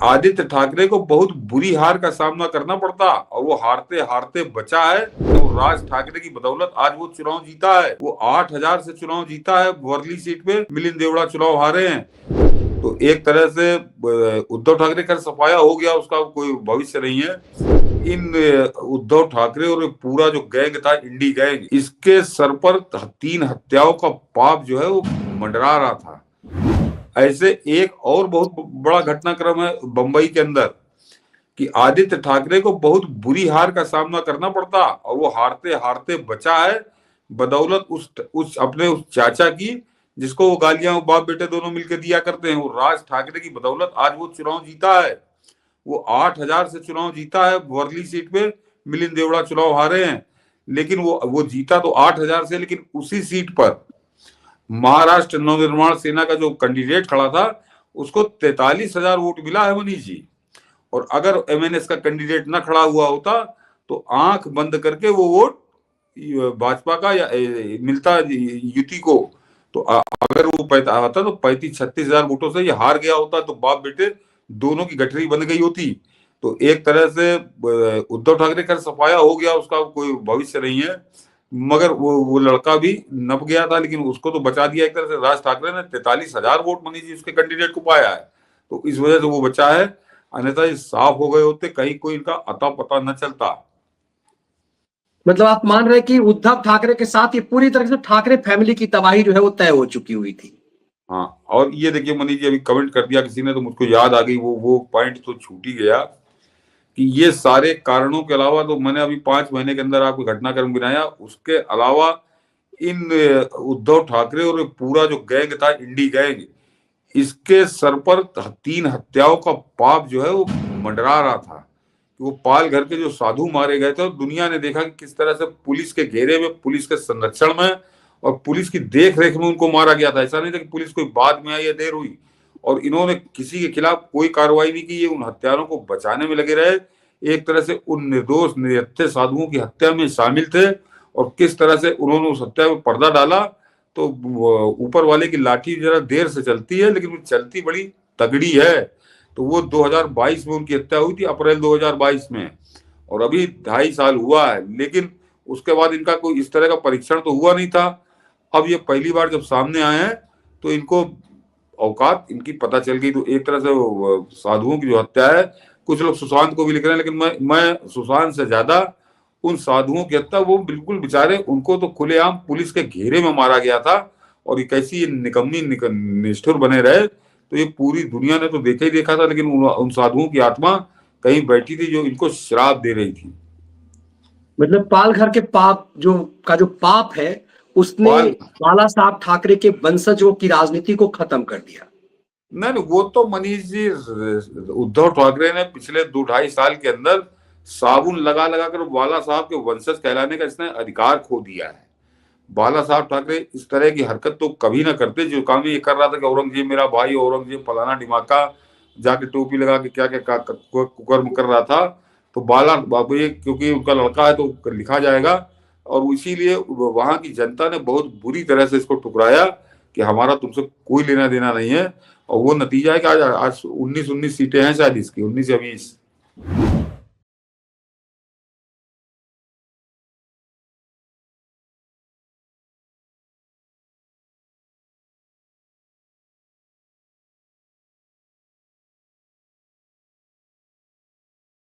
आदित्य ठाकरे को बहुत बुरी हार का सामना करना पड़ता और वो हारते हारते बचा है। तो राज ठाकरे की बदौलत आज वो चुनाव जीता है। वो 8,000 से चुनाव जीता है। वर्ली सीट पे मिलिंद देवड़ा चुनाव हारे हैं। तो एक तरह से उद्धव ठाकरे का सफाया हो गया, उसका कोई भविष्य नहीं है। इन उद्धव ठाकरे और पूरा जो गैंग था, इंडी गैंग, इसके सर पर 3 हत्याओं का पाप जो है वो मंडरा रहा था। ऐसे एक और बहुत बड़ा घटनाक्रम है बंबई के अंदर कि आदित्य ठाकरे को बहुत बुरी हार का सामना करना पड़ता और वो हारते हारते बचा है, बदौलत उस अपने उस चाचा की, जिसको वो गालियां बाप बेटे दोनों मिलकर दिया करते हैं। वो राज ठाकरे की बदौलत आज वो चुनाव जीता है। वो 8,000 से चुनाव जीता है। वर्ली सीट पे मिलिंद देवड़ा चुनाव हारे हैं, लेकिन वो जीता तो 8,000 से, लेकिन उसी सीट पर महाराष्ट्र नवनिर्माण सेना का जो कैंडिडेट खड़ा था उसको 43,000 वोट मिला है, मनीष जी। और अगर एमएनएस का कैंडिडेट ना खड़ा हुआ होता तो आंख बंद करके वो वोट भाजपा का या मिलता युति को। तो अगर वो आता तो 35-36,000 वोटों से ये हार गया होता, तो बाप बेटे दोनों की गठरी बन गई होती। तो एक तरह से उद्धव ठाकरे का सफाया हो गया, उसका कोई भविष्य नहीं है। मगर वो लड़का भी नप गया था, लेकिन उसको तो बचा दिया एक तरह से। राज ठाकरे ने 43,000 वोट मनीष जी उसके कैंडिडेट को पाया है, तो इस वजह से वो बचा है। अन्यथा ये साफ हो गए होते, कहीं कोई इनका अता पता न चलता। मतलब आप मान रहे हैं कि उद्धव ठाकरे के साथ ये पूरी तरह से ठाकरे फैमिली की तबाही जो है वो तय हो चुकी हुई थी। हाँ, और ये देखिए मनीष जी, अभी कमेंट कर दिया किसी ने तो मुझको याद आ गई, वो पॉइंट तो छूट ही गया कि ये सारे कारणों के अलावा, तो मैंने अभी 5 महीने के अंदर आपको घटनाक्रम गिनाया, उसके अलावा इन उद्धव ठाकरे और पूरा जो गैंग था, इंडी गैंग, इसके सर पर 3 हत्याओं का पाप जो है वो मंडरा रहा था। वो पाल घर के जो साधु मारे गए थे, और दुनिया ने देखा कि किस तरह से पुलिस के घेरे में, पुलिस के संरक्षण में और पुलिस की देख रेख में उनको मारा गया था। ऐसा नहीं था कि पुलिस कोई बाद में आई या देर हुई, और इन्होंने किसी के खिलाफ कोई कार्रवाई नहीं की। ये उन हत्यारों को बचाने में लगे रहे। एक तरह से उन निर्दोष निरहत्थे साधुओं की हत्या में शामिल थे, और किस तरह से उन्होंने उस हत्या में पर्दा डाला। तो ऊपर वाले की लाठी जरा देर से चलती है, लेकिन वो चलती बड़ी तगड़ी है। तो वो 2022 में उनकी हत्या हुई थी, अप्रैल 2022 में, और अभी 2.5 साल हुआ है। लेकिन उसके बाद इनका कोई इस तरह का परीक्षण तो हुआ नहीं था। अब ये पहली बार जब सामने आए हैं तो इनको औकात इनकी पता चल गई। तो एक तरह से साधुओं की जो हत्या है, कुछ लोग सुशांत को भी लिख रहे हैं, लेकिन मैं सुशांत से ज्यादा उन साधुओं की हत्या, वो बिल्कुल बेचारे, उनको तो खुलेआम पुलिस के घेरे में मारा गया था, और ये कैसी निकम्मी निष्ठुर बने रहे। तो ये पूरी दुनिया ने तो देखा ही देखा था, लेकिन उन साधुओं की आत्मा कहीं बैठी थी जो इनको श्राप दे रही थी। मतलब पाल घर के पाप जो पाप है, उसने बाला साहब ठाकरे के वंशजों की राजनीति को खत्म कर दिया। नहीं, वो तो मनीष जी, उद्धव ठाकरे ने पिछले 2-2.5 साल के अंदर साबुन लगा लगा कर बाला साहब के वंशज कहलाने का इसने अधिकार खो दिया है। बाला साहब ठाकरे इस तरह की हरकत तो कभी ना करते। जो काम ये कर रहा था कि औरंगजेब मेरा भाई, औरंगजेब फलाना ढिमाका, जाके टोपी लगा के क्या क्या कुकर्म कर रहा था। तो बाला बाबू, ये क्योंकि उनका लड़का है तो लिखा जाएगा, और इसीलिए वहां की जनता ने बहुत बुरी तरह से इसको ठुकराया कि हमारा तुमसे कोई लेना देना नहीं है। और वो नतीजा है कि आज 19 सीटें हैं शायद इसकी, 19 या 20।